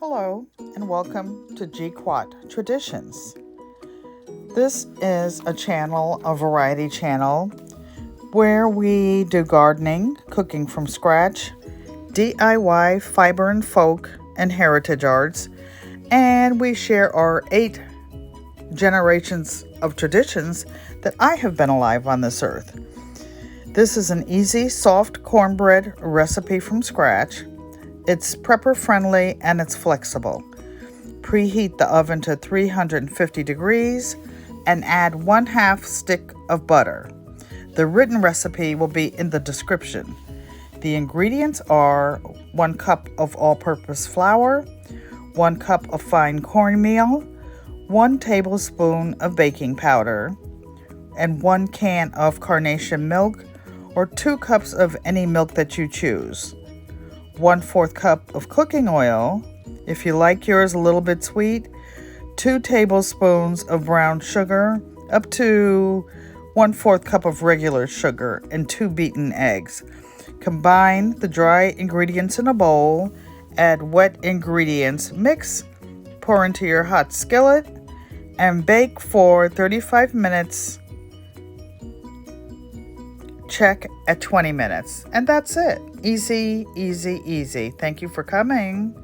Hello and welcome to GQUAT Traditions. This is a channel, a variety channel, where we do gardening, cooking from scratch, DIY, fiber and folk, and heritage arts, and we share our 8 generations of traditions that I have been alive on this earth. This is an easy, soft cornbread recipe from scratch. It's prepper friendly and it's flexible. Preheat the oven to 350 degrees and add 1/2 stick of butter. The written recipe will be in the description. The ingredients are 1 cup of all-purpose flour, 1 cup of fine cornmeal, 1 tablespoon of baking powder, and 1 can of carnation milk or 2 cups of any milk that you choose. 1/4 cup of cooking oil, if you like yours a little bit sweet, 2 tablespoons of brown sugar, up to 1/4 cup of regular sugar, and 2 beaten eggs. Combine the dry ingredients in a bowl, add wet ingredients, mix, pour into your hot skillet, and bake for 35 minutes. Check at 20 minutes. And that's it. Easy, easy, easy. Thank you for coming.